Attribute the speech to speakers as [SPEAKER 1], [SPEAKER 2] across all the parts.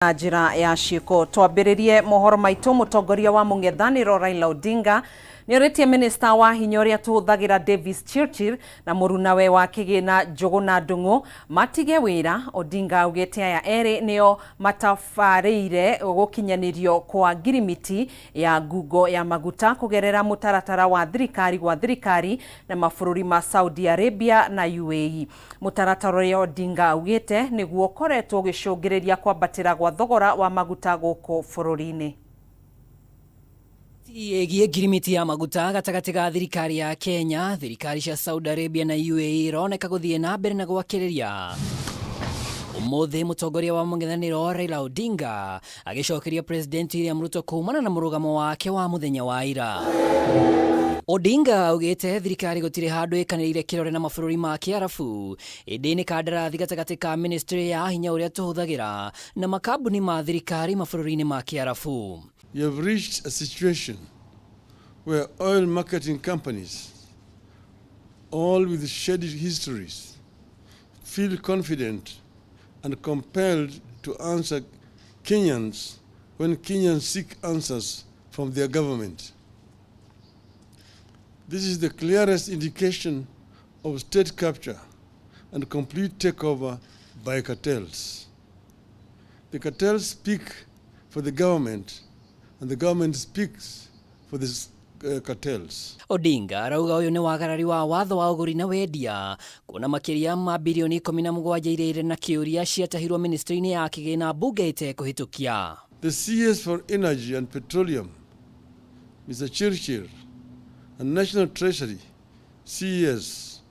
[SPEAKER 1] Na njira ya ciiko twambiririe mohoro maitu. Mutongoria wa mung'ethaniro Raila Odinga nioritie minista wa hinya uria tuhuthagira Davis Chirchir na murunawe wa kigina Njuguna Ndung'u matige wira. Odinga augite aya eri nio matabarĩire gukinyanirio kwa ngirimiti ya ngungo ya maguta kugerera mutaratara wa thirikari gwa thirikari na mabũrũri ma Saudi Arabia na UAE. Mutaratara uria Odinga augite niguo koretwo gicũngĩrĩria kwambatĩra gwa thogora wa maguta gũkũ bũrũri-inĩ.
[SPEAKER 2] Yegie ngirimiti ya maguta gatagati ga thirikari ya Kenya, thirikari cia Saudi Arabia na UAE ironeka guthie na mbere na gwakĩrĩria. Umuthi mutongoria wa mung'ethaniro Raila Odinga agicokeria President William Ruto kumana na murugamo wake wa muthenya wa ira. Odinga augite thirikari gutire handu ikanĩrĩire kirore na mabũrũri ma Kiarabu ĩndĩ nĩ kandarathi gatagati ka ministry ya hinya uria tuhuthagira na makambuni ma thirikari mabũrũri-inĩ ma Kiarabu.
[SPEAKER 3] You have reached a situation where oil marketing companies, all with shady histories, feel confident and compelled to answer Kenyans when Kenyans seek answers from their government. This is the clearest indication of state capture and complete takeover by cartels. The cartels speak for the government, and the government speaks for the cartels.
[SPEAKER 2] Odinga arauga uyu ni wagarari wa watho wa uguri na wendia kuna makiria ma bilioni 17 iria irĩ na kiuria ciatahirwo ministry-inĩ ya kigina bunge itekũhĩtũkia.
[SPEAKER 3] The CS for Energy and Petroleum, Mr. Chirchir, and National Treasury, CS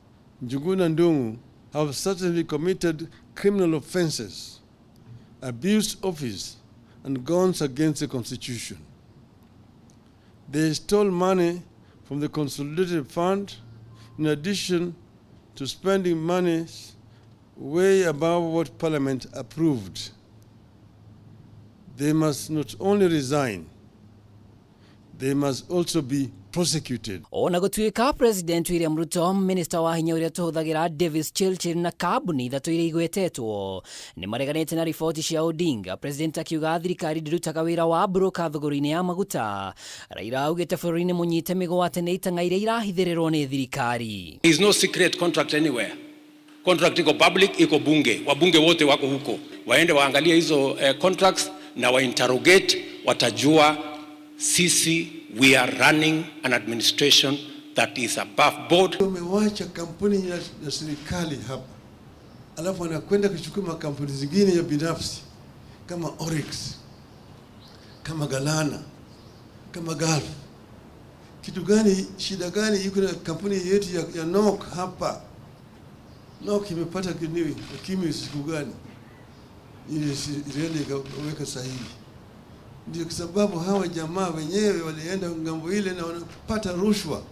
[SPEAKER 3] Njuguna Ndung'u, have certainly committed criminal offenses, abused office, and gone against the Constitution. They stole money from the Consolidated Fund in addition to spending money way above what Parliament approved. They must not only resign, they must also be prosecuted.
[SPEAKER 2] Ona gũtuĩka President William Ruto, Minister wa hinya uria tuhuthagira Davis Chirchir na kambuni ithatu iria igwetetwo ni mareganĩte na riboti cia Odinga. President akiuga thirikari ndĩrutaga wĩra wa broker thogori-inĩ ya maguta. Raila augĩte bũrũri-inĩ mũnyite mĩgwate nĩ itang'a iria irahithĩrĩrwo nĩ thirikari.
[SPEAKER 4] There is no secret contract anywhere. Contract iko public, iko bunge. Wabunge wote wako huko. Waende waangalie hizo contracts na wainterrogate, watajua sisi we are running an administration that is above board.
[SPEAKER 3] Umewacha kampuni ya serikali hapa, alafu anakwenda kuchukua makampuni zingine ya binafsi kama Oryx, kama Galana, kama Gulf. Kitu gani, shida gani yuko na kampuni yetu ya NOC hapa? NOC imepata kiniwi, kimi siku gani? Ili Israeli ikaweka sahihi. Ndio kwa sababu hawa jamaa wenyewe walienda ngambo ile na wanapata rushwa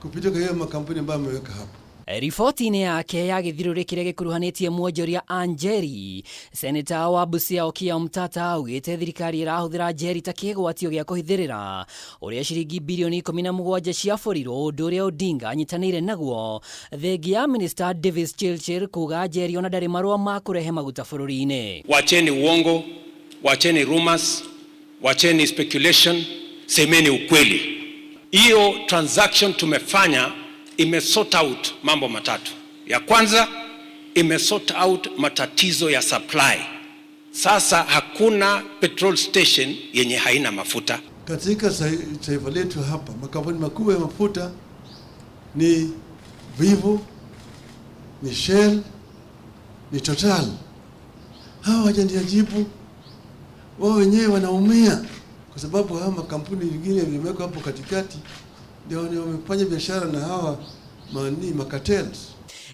[SPEAKER 3] kupitia kwa hiyo makampuni ambayo ameweka hapa.
[SPEAKER 2] Riboti-inĩ yake ya gĩthirũrĩ kĩrĩa gĩkuruhanĩtie muonjoria Anjeri, Seneta wa Busia Okiya Omtata augĩte thirikari ĩrahũthĩra Anjeri ta kĩgwatio gĩa kũhithĩrĩra ũrĩa ciringi bilioni 17 ciabũrirwo, ũndũ ũrĩa Odinga anyitanĩire naguo thengia ya Minister Davis Chirchir kuga Anjeri ona ndarĩ marũa ma kũrehe maguta bũrũri-inĩ.
[SPEAKER 4] Wacheni uongo, wacheni rumors, wacheni speculation, semeni ukweli. Hiyo transaction tumefanya imesort out mambo matatu. Ya kwanza imesort out matatizo ya supply. Sasa hakuna petrol station yenye haina mafuta.
[SPEAKER 3] Katika taifa letu hapa makampuni makubwa ya mafuta ni Vivo, ni Shell, ni Total. Hawa hawajanijibu. Wao wenyewe wanaumia kwa sababu hawa makampuni mengine yamewekwa hapo katikati ndio wamefanya biashara na hawa makatels.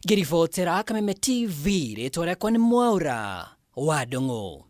[SPEAKER 2] Ngĩribotera Kameme TV rĩtwa rĩakwa nĩ Mwaura wa Ndung'u.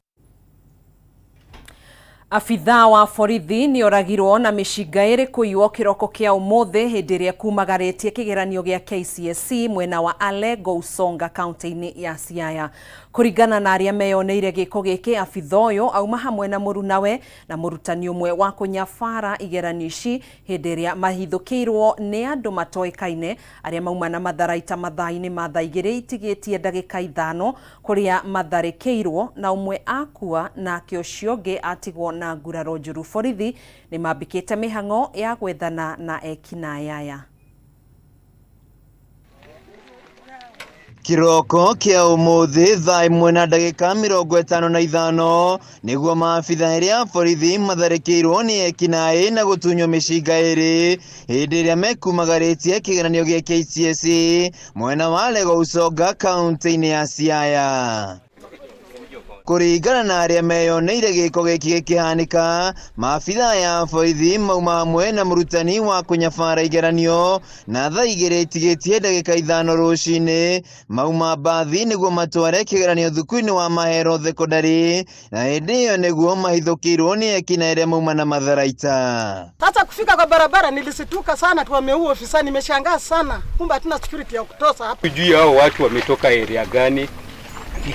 [SPEAKER 1] Afitha wa borithi ni oragirwo na mishinga iri kuiywo kiroko kia umuthi hindi iria kumagaritie kigeranio gia KCSE mwena wa Alego Usonga kaunti-ini ya Siaya. Kuringana na aria meyoneire giko giki, afitha uyu auma hamwe na murunawe na murutani umwe wa kunyabara igeranio ici hindi iria mahithukirwo ni andu matoikaine aria mauma na matharaita mathaa-ini ma thaa igiri itigitie ndagika 5 kuria matharikirwo na umwe akua na ucio ungi atigwo na nguraro njuru. Borithi ni mambikite mihango ya gwethana na ekina yaya.
[SPEAKER 5] Kiroko kia umuthi thaa 1:55 niguo maabitha eria borithi matharikirwo ni ekinaĩ na gutunywo mishinga iri hindi iria mekumagaritie kigeranio gia KCSE mwena wa Alego Usonga kaunti-ini ya Siaya. Kuringana na aria meyoneire giko giki gikihanika, maabitha ya borithi mauma hamwe na murutani wa kunyabara igeranio na thaa igiri itigitie ndagika 5 rucini mauma mbathi niguo matware kigeranio thukuru-ini wa Mahero Thekondari, na hindi iyo niguo mahithukirwo ni ekina iria mauma na matharaita.
[SPEAKER 6] Sasa kufika kwa barabara nilisituka sana, tumeua ofisa, nimeshangaa sana, kumbe hatuna security ya kutosha hapa.
[SPEAKER 7] Sijui hao watu wametoka area gani,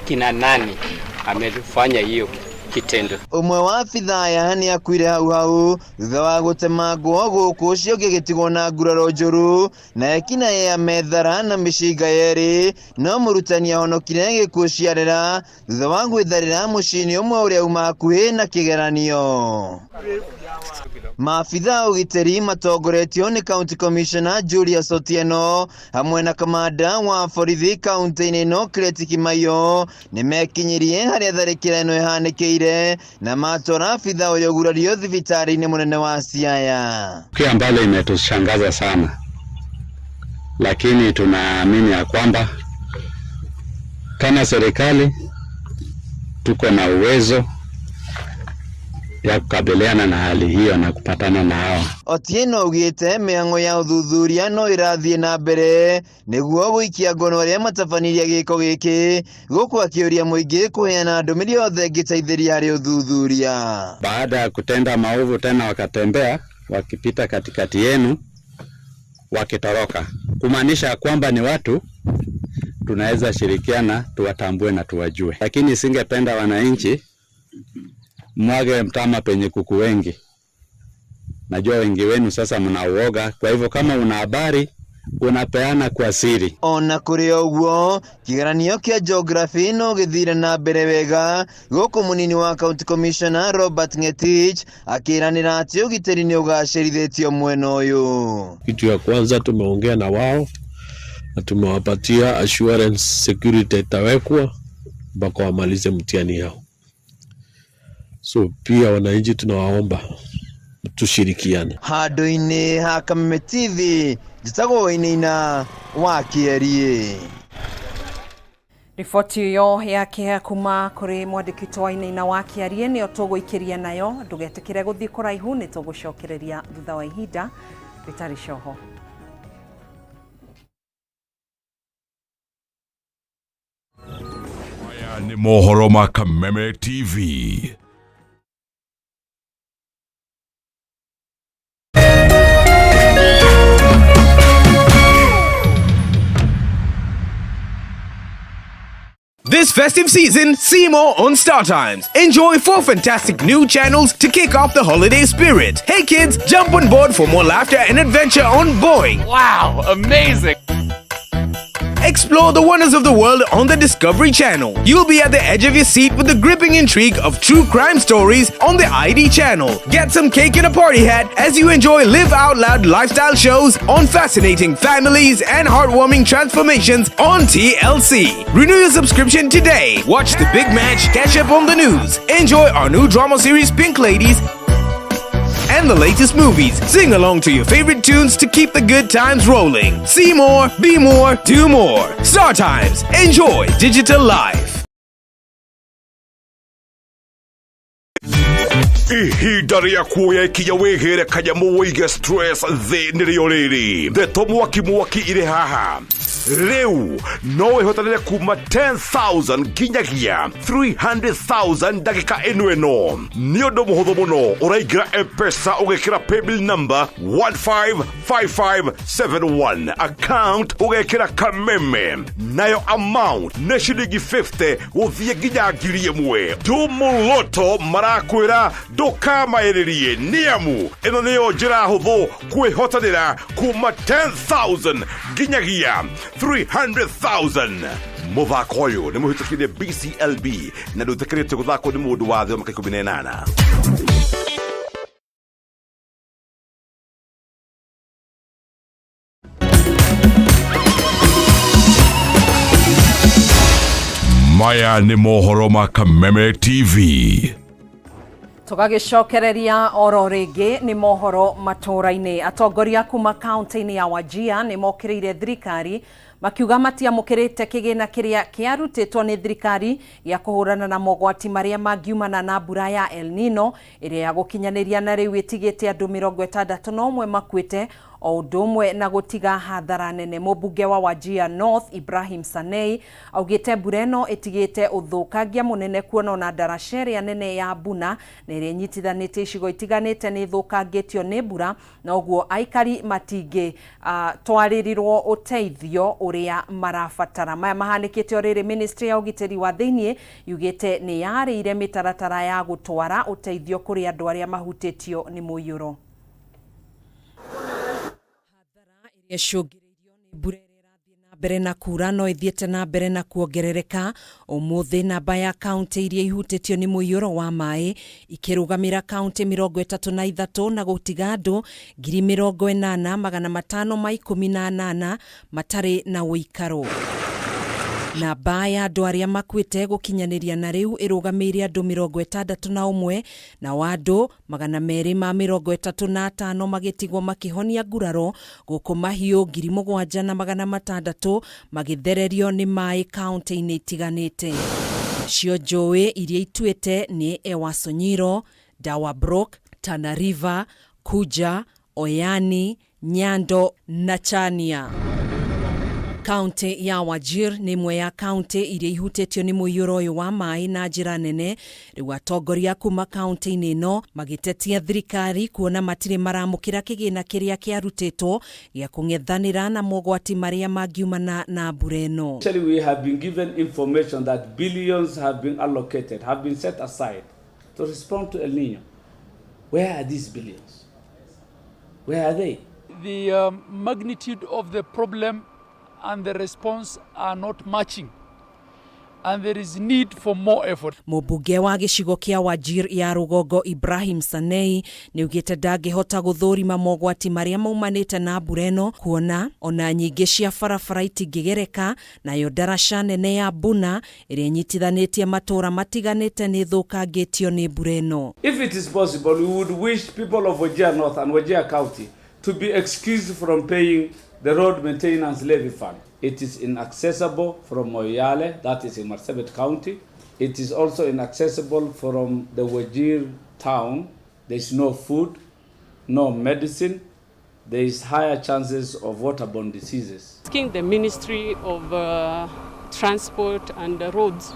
[SPEAKER 7] kina nani amefanya hiyo kitendo.
[SPEAKER 5] Umwe wa afitha aya ni akuire hau thutha wa gutemangwo guku ucio gigitigwo na nguraro njuru, na ekina ya methara na mishinga yeri no murutani ahonokire gikuo ciarera thutha wa gwitharira mucini umwe uria uma hakuhi na kigeranio. Maafitha ugiteri matongoretio ni County Commissioner Julius Otieno hamwe na kamanda wa borithi kaunti-ini ino Kireti Kimaio ni mekinyirie haria tharikira ino ihanikiire na matwara afitha uyu gurario thibitari-ini munene wa Siaya.
[SPEAKER 8] Kitu ambalo imetushangaza sana, lakini tunaamini ya kwamba kama serikali tuko na uwezo ya kukabiliana na hali hiyo na kupatana na hao.
[SPEAKER 5] Otieno ugite mihango ya uthuthuria no irathie na mbere niguo guikia ngono aria matabaniria giko giki guku akiuria muingi kuheana ndumiri yothe ngiteithiria hari uthuthuria.
[SPEAKER 8] Baada ya kutenda maovu tena wakatembea wakipita katikati yenu wakitoroka, kumaanisha kwamba ni watu tunaweza shirikiana tuwatambue na tuwajue, lakini singependa wananchi mwage mtama penye kuku wengi. Najua wengi wenu sasa mnauoga, kwa hivyo kama una habari unapeana kwa siri.
[SPEAKER 5] Ona kuri oguo kigeranio kia geography no githire na mbere wega guku munini wa County Commissioner Robert Ngetich akiranira ati ugiteri ni ugacirithitio mwena uyu.
[SPEAKER 9] Kitu ya kwanza tumeongea na wao na tumewapatia assurance security itawekwa mpaka wamalize mtihani yao. So pia wananchi tunawaomba tushirikiane.
[SPEAKER 5] Handu-ini ha Kameme TV jitagwo Wainaina wa Kierie.
[SPEAKER 1] Riboti iyo yake kuma kuri mwandiki wa Wainaina wa Kierie ni tuguikiria nayo, ndugetikire guthii kuraihu ni tugucokereria thutha wa ihinda ritari coho.
[SPEAKER 10] Haya ni mohoro ma Kameme TV.
[SPEAKER 11] This festive season, see more on Star Times. Enjoy 4 fantastic new channels to kick off the holiday spirit. Hey kids, jump on board for more laughter and adventure on Boeing.
[SPEAKER 7] Wow, amazing.
[SPEAKER 11] Explore the wonders of the world on the Discovery Channel. You'll be at the edge of your seat with the gripping intrigue of true crime stories on the ID Channel. Get some cake and a party hat as you enjoy live out loud lifestyle shows on fascinating families and heartwarming transformations on TLC. Renew your subscription today. Watch the big match, catch up on the news, enjoy our new drama series Pink Ladies, and the latest movies. Sing along to your favorite tunes to keep the good times rolling. See more, be more, do more. Star Times. Enjoy digital life.
[SPEAKER 10] Ihinda ria kuoya ikinya wigire kanyamu wige stress thi nirio riri ndeto mwaki ire haha
[SPEAKER 12] Reu no ehotanire kuma 10,000 nginyagia 300,000 ndagika eno. Niondo muhuthu muno uraigira M-Pesa ugekira paybill number 155571 account ugekira Kameme nayo amount ne shilingi 50 uthie nginya ngiri imwe. Tumuloto marakwira ndukamairirie niamu ino niyo njira huthu kwihotanira kuma 10,000 nginyagia 300,000. Muthako uyu ni muhitukirie BCLB na nduthikirite guthako ni mundu wa thio maka 18.
[SPEAKER 10] Maya ni mohoro ma Kameme TV.
[SPEAKER 1] Tugagicokereria oro ringi ni mohoro Matuura-ini. Atongoria kuma kaunti-ini ya Wajir ni mokiriire thirikari makiuga matiamukirite kigina kiria kiarutitwo ni thirikari ya kuhurana na mogwati maria mangiumana na mbura ya El Nino iria ya gukinyaniria na riu itigite andu 61 makuite o undu umwe na gutiga hathara nene. Mubunge wa Wajir North Ibrahim Sanei augite mbura ino itigite uthukangia munene kuona na darasheria nene ya Buna na iria nyitithanite icigo itiganite ni thukangitio ni mbura na uguo aikari matingi twaririrwo uteithio uria marafatara. Maya mahanikite oriri ministry ya ugiteri wa thiini yugite ni yarire mitaratara ya gutwara uteithio kuri andu aria mahutitio ni muiyuro. Icungiririo ni mbura iria irathie na mbere na kura no ithiete na mbere na kuongerereka. Umuthi namba ya kaunti iria ihutitio ni muiyuro wa mai ikirugamira kaunti 33 na gutiga andu 80,518 matari na uikaro. Namba ya andu aria makuite gukinyaniria na riu irugamire andu 61 na wandu 235 magitigwo makihonia nguraro guku mahiu 7,600 magithererio ni mai kaunti-ini itiganite. Cio njui iria ituite ni Ewasonyiro, Dawabrok, Tana River, Kuja, Oyani, Nyando na Chania. Kaunti ya Wajir ni imwe ya kaunti iria ihutitio ni muiyuro uyu wa mai na njira nene. Riu atongoria kuma kaunti-ini ino magitetia thirikari kuona matire maramukira kigina kiria kiarutitwo gia kung'ethanira na mogwati maria mangiumana na mbura ino.
[SPEAKER 13] Actually, we have been given information that billions have been allocated, have been set aside to respond to El Nino. Where are these billions? Where are they?
[SPEAKER 14] The magnitude of the problem and the response are not matching, and there is need for more effort.
[SPEAKER 1] Mubunge wa gicigo kia Wajir ya rugongo Ibrahim Sanei niugite ndangihota guthurima mogwati maria maumanite na mbura ino kuona ona nyingi cia barabara itingigereka nayo darasha nene ya Buna iria nyitithanitie matura matiganite ni thukangitio ni mbura ino.
[SPEAKER 13] If it is possible, we would wish people of Wajir North and Wajir County to be excused from paying the road maintenance levy fund. It is inaccessible from Moyale, that is in Marsabit County. It is also inaccessible from the Wajir town. There is no food, no medicine. There is higher chances of waterborne diseases.
[SPEAKER 15] Asking the Ministry of Transport and Roads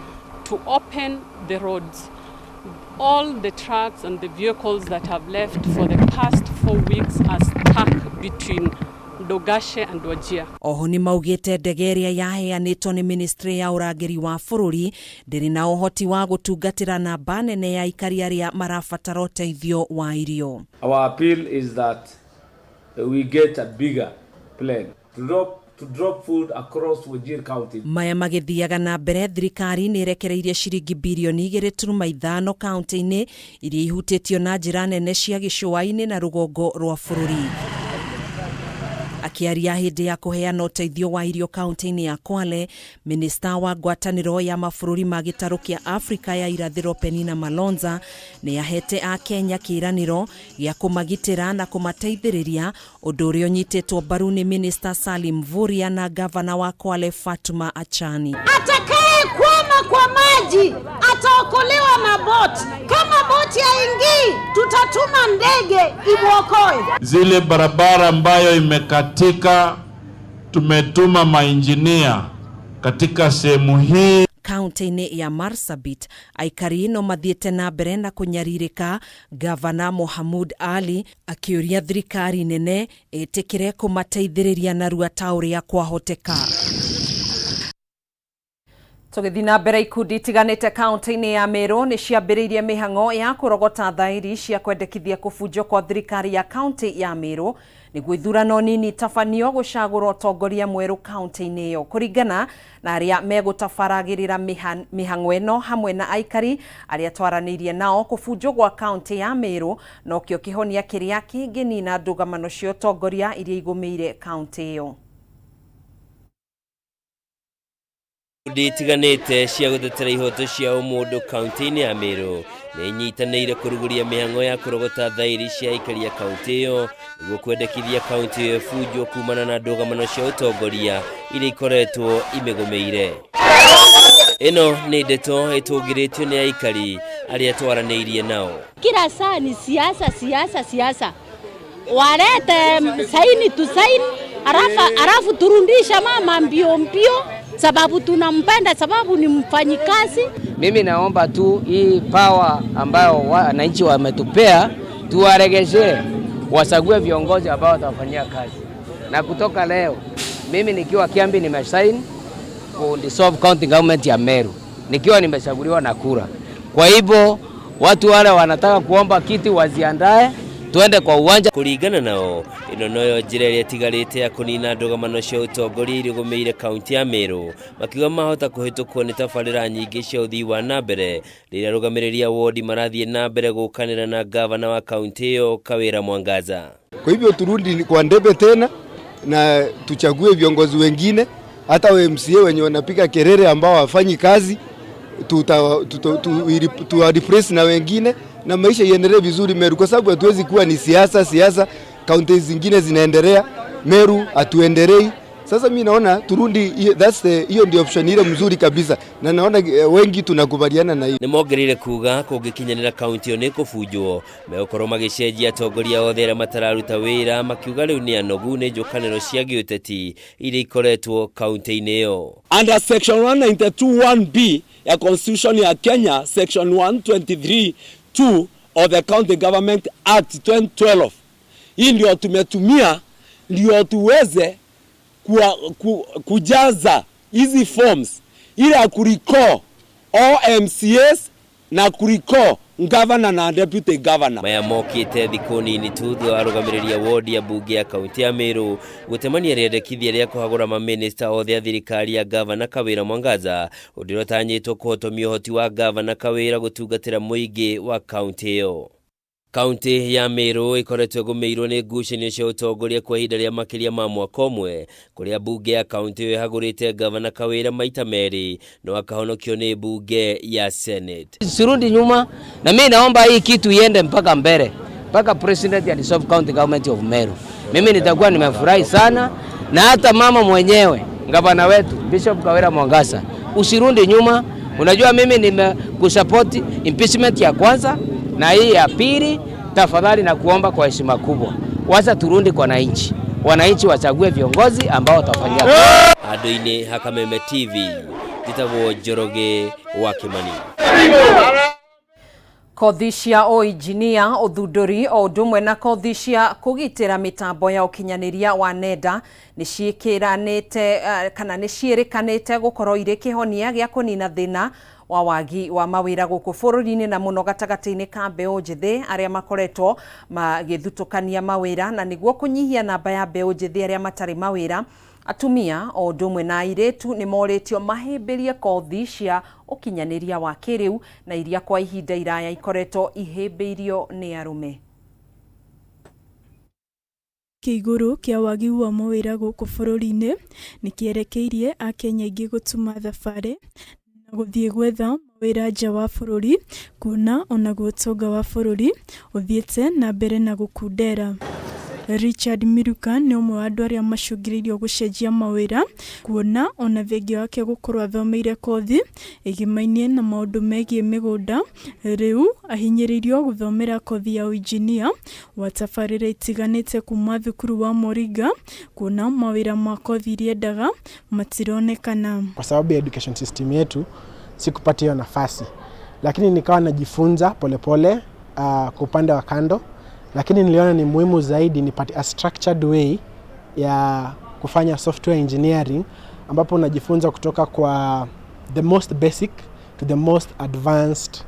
[SPEAKER 15] to open the roads. All the trucks and the vehicles that have left for the past 4 weeks are stuck between Dogashe and Wajir.
[SPEAKER 1] Oho ni maugite ndege iria yaheanitwo ni ministry ya urangiri wa bururi ndiri na uhoti wa gutungatira namba nene ya ikari aria marabatara uteithio wa irio.
[SPEAKER 13] Our appeal is that we get a bigger plane to drop food across Wajir County.
[SPEAKER 1] Maya magithiaga na mbere thirikari ni irekereirie ciringi bilioni 2.5 kaunti-ini iria ihutitio na njira nene cia gicua-ini na rugongo rwa bururi. Akiaria hindi ya kuheana uteithio wa irio kaunti-ini ya Kwale, minista wa ngwataniro ya mabũrũri ma gĩtarũ kĩa Afrika ya irathĩro Penina Malonza ni yahete a Kenya kiraniro gĩa kũmagitĩra na kũmateithĩrĩria, ũndũ ũrĩa ũnyitĩtwo mbaru ni minista Salim Mvurya na gavana wa Kwale Fatuma Achani.
[SPEAKER 16] Atakaye kwama kwa maji ataokolewa na boti. Kama boti haingii, tutatuma ndege imuokoe.
[SPEAKER 17] Zile barabara ambayo imekatika tumetuma mainjinia katika sehemu hii.
[SPEAKER 1] Kaunti-ini ya Marsabit, aikari no mathiete na mbere na kunyaririka, Gavana Mohamud Ali akiuria thirikari nene itikire kumateithiriria narua ta uria kwahoteka. Tugithina mbere ikundi itiganite kaunti-ini ya Meru ni ciambiriirie mihango ya kurogota thairi cia kwendekithia kubunjwo kwa thirikari ya kaunti ya Meru niguo ithurano nini tafanio gucagura utongoria mweru kaunti-ini iyo. Kuringana na aria megutabaragirira mihango eno hamwe na aikari aria twaranirie nao, kubunjwo gwa kaunti ya Meru no kio kihonia kiria kinginina ndugamano cia utongoria iria igumeire kaunti iyo.
[SPEAKER 18] Ikundi itiganite cia gutetera ihoto cia umundu kaunti-ini ya Meru ni inyitanĩire kuruguria mihango ya kurogota thairi cia aikari ya kaunti iyo niguo kwendekithia kaunti iyo ibunjwo kumana na ndugamano cia utongoria iria ikoretwo imegomeire. Ino ni ndeto itungiritio ni aikari aria twaranĩirie nao.
[SPEAKER 19] Kila saa ni siasa. Walete saini tu saini, arafu turundisha mama mbio sababu tunampenda, sababu ni mfanyikazi.
[SPEAKER 20] Mimi naomba tu hii power ambayo wananchi wametupea tuwaregeshe, wasague viongozi ambao watafanyia kazi. Na kutoka leo mimi nikiwa Kiambi nimesign ku dissolve county government ya Meru nikiwa nimechaguliwa na kura. Kwa hivyo watu wale wanataka kuomba kiti waziandae tuende kwa uwanja.
[SPEAKER 18] Kuringana nao, ino noyo njira iria tigarite ya kunina ndugamano cia utongoria iria igumeire kaunti ya Meru, makiuga mahota kuhitukwo ni tabarĩra nyingĩ cia uthii wa nambere riria rugamiriria wodi marathie na mbere gukanira na gavana wa kaunti iyo Kawira Mwangaza.
[SPEAKER 21] Kwa hivyo turudi kwa debe tena na tuchague viongozi wengine, hata wa MCA wenye wanapiga kelele ambao hawafanyi kazi replace na wengine na maisha iendelee vizuri Meru, kwa sababu hatuwezi kuwa ni siasa kaunti zingine zinaendelea, Meru hatuendelei. Sasa mimi naona turundi, hiyo ndio option ile mzuri kabisa, na naona wengi tunakubaliana na hiyo.
[SPEAKER 18] Ni mongerire kuga kungikinyanira kaunti yo ni kubunjwo mekorwo magicenjia atongoria othe aria matararuta wira, makiuga riu ni anogu ni njukaniro cia giuteti iria ikoretwo kaunti-ini iyo.
[SPEAKER 22] Under section 192(1)B ya constitution ya Kenya, section 123(2) of the County Government Act 2012, hii ndio tumetumia ndio tuweze kujaza hizi forms ili akuriko OMCS na kuriko governor na deputy governor.
[SPEAKER 18] Maya mokite thiku nini tu thutha arugamiria wodi ya bunge ya kaunti ya Meru gutemania riendekithia ria kuhagura maminista othe a thirikari ya gavana Kawira Mwangaza udirotanyitwo kuhotomia uhoti wa gavana Kawira gutungatira muingi wa kaunti iyo. Kaunti ya Meru ikoretwo gumeirwo ni ngucanio cia utongoria kwa ihinda ria makiria ma mwaka umwe, kuria bunge ya kaunti iyo ihagurite gavana Kawira maita meri no akahonokio ni bunge ya Senate.
[SPEAKER 20] Sirudi nyuma, na mimi naomba hii kitu iende mpaka mbele, mpaka president ya dissolve county government of Meru. Mimi nitakuwa nimefurahi sana, na hata mama mwenyewe gavana wetu Bishop Kawira Mwangaza, usirudi nyuma. Unajua mimi nimekusupport impeachment ya kwanza na hii ya pili. Tafadhali na kuomba kwa heshima kubwa, wacha turudi kwa wananchi wachague viongozi ambao watafanyia
[SPEAKER 18] Ado-ini ha Kameme TV Titagwo Njoroge wa Kimani.
[SPEAKER 1] Kothi cia uinjinia, uthunduri o ndumwe na kothi cia kugitira mitambo ya ukinyaniria wa nenda ni ciikiranite kana ni ciirikanite gukorwo iri kihonia gia kunina thina wa wagi wa mawira guku bururi-ini na muno gatagati-ini ka mbeu njithi aria makoretwo magithutukania mawira na niguo kunyihia namba ya mbeu njithi aria matari mawira. Atumia o ndumwe na airetu ni moritio mahimbirie kothi cia ukinyaniria wa kiriu na iria kwa ihinda iraya ikoretwo ihimbiirio ni arume.
[SPEAKER 23] Kiiguru kia wagi wa mawira guku bururi-ini ni kierekeirie Akenya ingi gutuma thabari na guthie gwetha mawira nja wa bururi, kuona ona gutonga wa bururi uthiete na mbere na gukundera. Richard Miruka nĩ ũmwe wa andũ arĩa macũngĩrĩirio gũcenjia mawĩra kuona ona thengia wake gũkorwo athomeire kothi ĩgĩmainie na maũndũ megiĩ mĩgũnda, rĩu ahinyĩrĩirio gũthomera kothi ya engineer wa tabarĩra itiganĩte kuma thukuru wa Moringa kuona mawĩra ma kothi iria endaga matironekana.
[SPEAKER 2] Kwa sababu ya education system yetu sikupata nafasi, lakini nikawa najifunza polepole kwa upande wa kando, lakini niliona ni muhimu zaidi nipate a structured way ya kufanya software engineering ambapo unajifunza kutoka kwa the most basic to the most advanced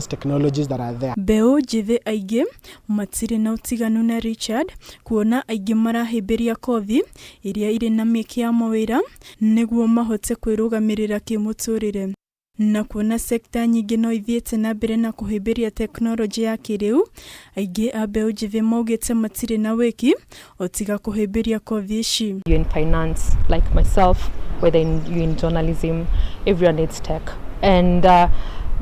[SPEAKER 2] technologies that are there.
[SPEAKER 23] Beũ njĩthĩ aingĩ matirĩ na ũtiganu na Richard kuona aingĩ marahĩmbĩria kothi iria irĩ na mĩeke ya mawĩra nĩguo mahote kwĩrũgamĩrĩra kĩmũtũrĩre. Na kuona sekta nyingĩ no ithiĩte na mbere na kũhĩmbĩria teknolojĩ ya kĩrĩu, aingĩ a mbeũ njĩthĩ maugĩte matirĩ na wĩki o tiga kũhĩmbĩria kothi ici.
[SPEAKER 3] You in finance like myself, whether you in journalism, everyone needs tech. And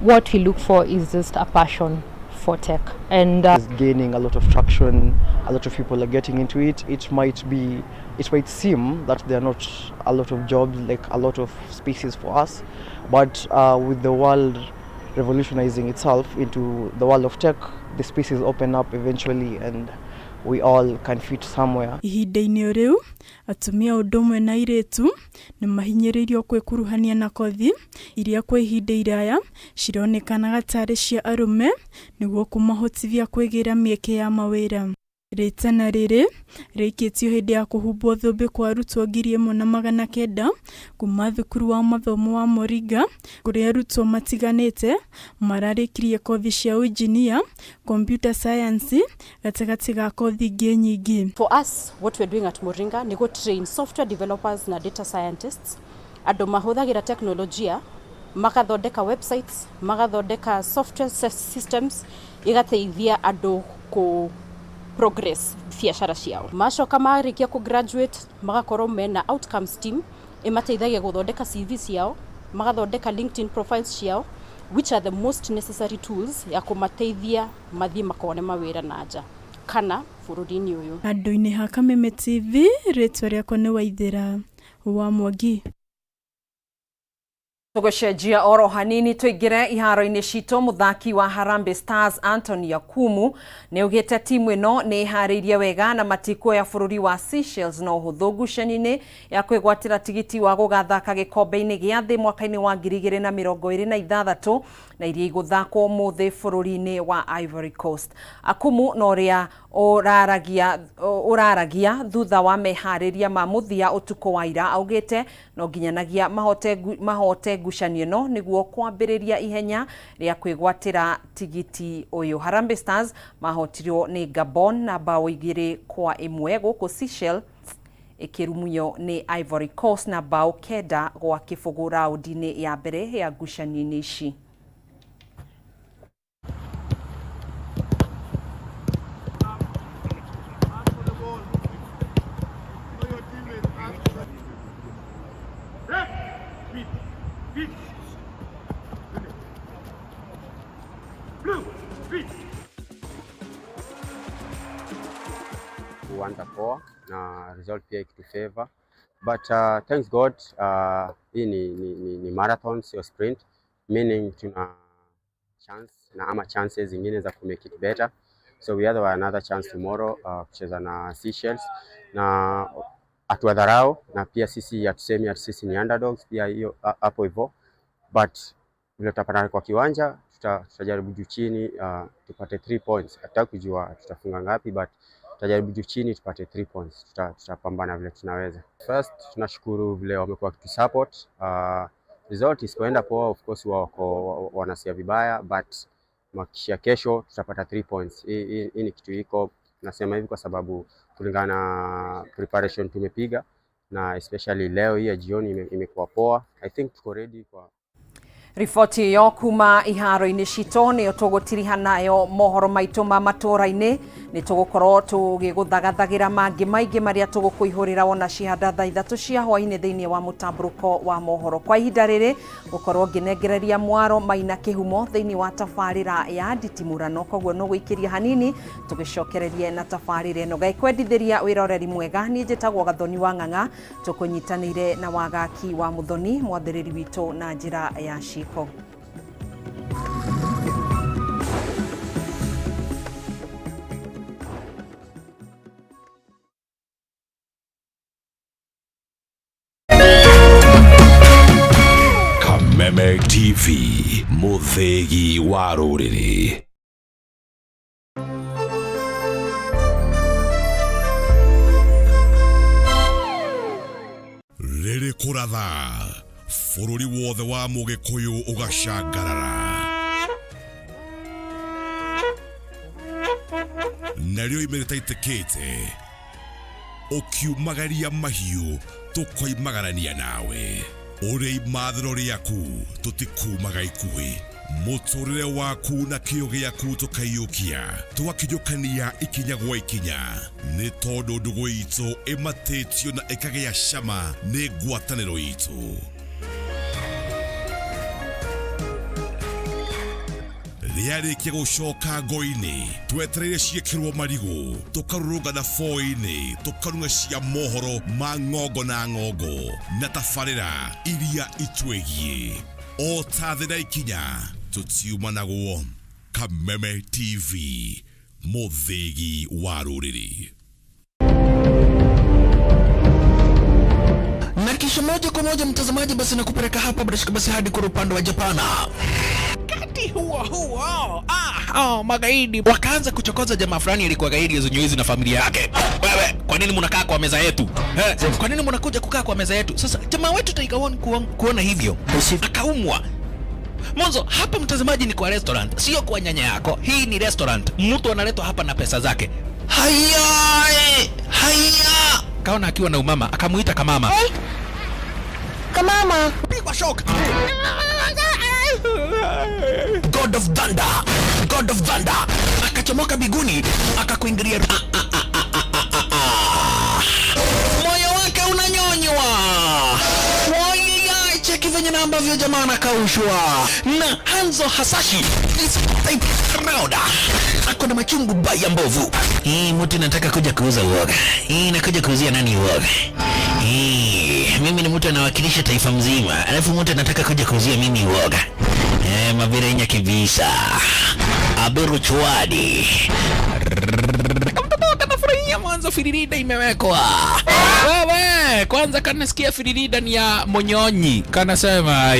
[SPEAKER 3] what we look for is just a passion for tech. And
[SPEAKER 4] it's gaining a lot of traction, a lot of people are getting into it. It might seem that there are not a lot of jobs, like a lot of spaces for us, but with the world revolutionizing itself into the world of tech, the spaces open up eventually and we all can fit somewhere.
[SPEAKER 23] Ihinda-inĩ rĩu atumia ũndũ ũmwe na airĩtu nĩ mahinyĩrĩirio kwĩkuruhania na kothi iria kwa ihinda iraya cironekanaga tarĩ cia arũme nĩguo kũmahotithia kwĩgĩra mĩeke ya mawĩra. Rĩtana rĩrĩ rĩikĩtio hĩndĩ ya kũhumbwo thũmbĩ kwa arutwo 1900 kuma thukuru wa mathomo wa Moringa, kũrĩa arutwo matiganĩte mararĩkirie kothi cia engineer, computer science gatagatĩ ga kothi ingĩ nyingĩ.
[SPEAKER 24] For us, what we're doing at Moringa ni go train software developers na data scientists, andũ mahũthagĩra teknolojia, magathondeka websites, magathondeka software systems, igateithia andũ ku progress biacara ciao. Macoka marĩkia ku graduate magakorwo mena outcomes team ĩmateithagia gũthondeka CV ciao, magathondeka LinkedIn profiles ciao, which are the most necessary tools ya kũmateithia mathiĩ makone mawĩra na nja kana bũrũri-inĩ ũyũ.
[SPEAKER 23] Handũ-inĩ ha Kameme TV, rĩtwa rĩakwa nĩ Waithĩra wa Mwangi.
[SPEAKER 1] Tugucenjia oro hanini tuingire iharo-inĩ citũ. Muthaki wa Harambee Stars Anthony Akumu nĩ ugĩte timu ĩno nĩ iharĩirie wega na matikuoya bũrũri wa Seychelles no ũhũthũ ngucanio-inĩ ya kwĩgwatĩra tigiti wa gũgathaka gĩkombe-inĩ gĩa thĩ mwaka-inĩ wa 2026 na iria igũthakwo mũthĩ bũrũri-inĩ wa Ivory Coast. Akumu no ũrĩa ũraragia thutha wa meharĩria ma mũthia ũtukũ wa ira augĩte no nginyanagia mahote ngucanio ĩno nĩguo kwambĩrĩria ihenya rĩa kwĩgwatĩra tigiti ũyũ. Harambee Stars mahotirwo nĩ Gabon na bao 2-1 gũkũ Seychelles ikĩrumuyo nĩ Ivory Coast na bao 9-0 raundi-inĩ ya mbere ya ngucanio-inĩ ici.
[SPEAKER 25] Kuanza poa na result pia ikitufavor, but thanks God hii ni marathon sio sprint, meaning tuna chance na ama chances zingine za ku make it better, so we have another chance tomorrow kucheza na Seychelles na atuadharau na pia sisi atusemi ati sisi ni underdogs pia hiyo hapo hivyo, but vile tutapata kwa kiwanja tutajaribu juu chini tupate 3 points. Hataki kujua tutafunga ngapi, but tutajaribu juu chini tupate 3 points. Tutapambana vile tunaweza. First tunashukuru vile wamekuwa kutusupport. Result isipoenda poa, of course wako wanasia vibaya, but makisha kesho tutapata 3 points. Hii ni kitu iko, nasema hivi kwa sababu kulingana na preparation tumepiga na especially leo hii jioni imekuwa poa. I think tuko ready kwa
[SPEAKER 1] Riboti yo kuma iharo-ini cito ni tugutiriha nayo mohoro maitu ma Matuura-ini ni tugukorwo tugiguthagathagĩra maingĩ maria tugukuihurira wona cihanda thaa 3 cia hwaini thiini wa mutamburuko wa mohoro. Kwa ihinda riri gukorwo nginengereria mwaro Maina Kihumo thiini wa tabarĩra ya nditimurano, koguo no guikiria hanini tugicokererie na tabarĩra ino. Ngai kwendithĩria wiroreri mwega. Ni njĩtagwo Gathoni wa Ng'ang'a, tukunyitanĩire na wagaki wa Muthoni mwathĩrĩri witũ na njĩra ya ciko.
[SPEAKER 10] Kameme TV, muthegi wa rũrĩrĩ. Rĩrĩ kũratha, bũrũri wothe wa Mũgĩkũyũ ũgacangarara. Narĩo imereta itekete, ũkiumagaria mahiũ, tũkoimagarania nawe. Ũrĩ imathĩro rĩaku, tũtikumaga ikuhĩ. Mũtũrĩre waku na kĩyo gĩaku tũkaiyũkia, tũgakinyũkania ikinya gwa ikinya. Nĩ tondũ ndũgũ itũ ĩmatĩtio na ĩkagĩa cama nĩ ngwatanĩro itũ. Rĩarĩkia gũcoka ngo-inĩ, twetereire ciĩkĩrwo marigũ, tũkarũrũngana fo-inĩ, tũkarunga cia mohoro ma ng'ongo na ng'ongo na tabarĩra iria itwegiĩ. O ta thĩ na ikinya, tũtiumanagwo. Kameme TV, muthegi wa rũrĩrĩ.
[SPEAKER 5] Na kisha moja kwa moja mtazamaji, basi nakupeleka hapa basi hadi kwa upande wa Japana. Kati huo magaidi wakaanza kuchokoza jamaa fulani alikuwa gaidi ya Zunyuizi na familia yake. Wewe, kwa nini mnakaa kwa meza yetu? Kwa nini mnakuja kukaa kwa meza yetu? Sasa jamaa wetu taikaoni kuona hivyo, akaumwa. Mwanzo hapa mtazamaji ni kwa restaurant, sio kwa nyanya yako. Hii ni restaurant. Mtu analetwa hapa na pesa zake. Haya! Kaona akiwa na umama, akamuita Kamama. Hey! Kamama, pigwa shock. God of Thunder. Akachomoka biguni, akakuingilia. Moyo wake unanyonywa. Cheki venye na ambavyo jamaa anakaushwa. Na Hanzo Hasashi is proud. Ako na machungu baya mbovu. Mtu nataka kuja kuuza uoga. Nakuja kuuzia nani uoga? Mimi ni mtu anawakilisha taifa mzima. Alafu mtu anataka kuja kuuzia mimi uoga. Mavira inya kibisa. Aberu chwadi. Mwanzo firirida imewekwa. Wewe, kwanza kanasikia firirida ni ya Monyonyi. Kanasema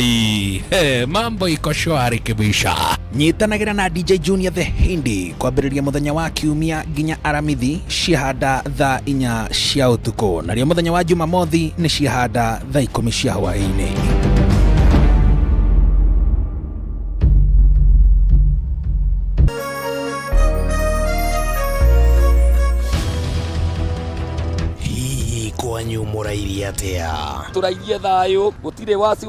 [SPEAKER 5] mambo iko shwari kibisha. Nyitanagira na DJ Junior the Hindi kwambĩrĩria muthenya wa Kiumia nginya Aramithi cihanda thaa 4 cia ũtukũ. Nario muthenya wa Jumamothi ni cihanda thaa 10 cia hwaĩ-inĩ. Kwanyu murairie atia?
[SPEAKER 6] Turairie thayo, gutire wasi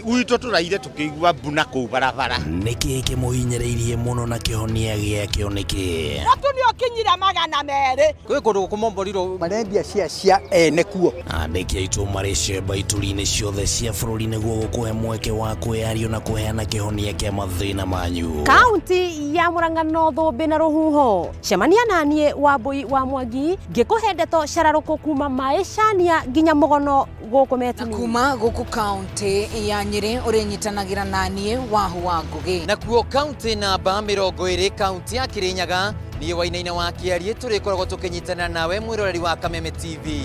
[SPEAKER 7] Uito turaire tukigua mbuna kuu barabara.
[SPEAKER 5] Niki kimuhinyereirie muno na kihonia giakio niki?
[SPEAKER 8] Ratu nio kinyira magana mere.
[SPEAKER 7] Kwi kundu kumomboriro marendia cia ene kuo.
[SPEAKER 5] Andiki aitu marishe baituri-ini ciothe cia bururi niguo gukuhe mweke wa kwiario na kuheana kihonia kia mathina manyu.
[SPEAKER 24] Kaunti ya Murang'a North bina ruhuho. Cemania nanie Wambui wa Mwangi ngikuhe ndeto cararuku kuma maishania nginya mugono guku metuni.
[SPEAKER 8] Kuma guku kaunti ya Nyeri urenyitanagira nanie Wahu wa Ngugi.
[SPEAKER 7] Na kuo kaunti namba 20 kaunti ya Kirinyaga niyo Wainaina wa Kiarie turikoragwo tukinyitana nawe mwiroreri wa Kameme TV.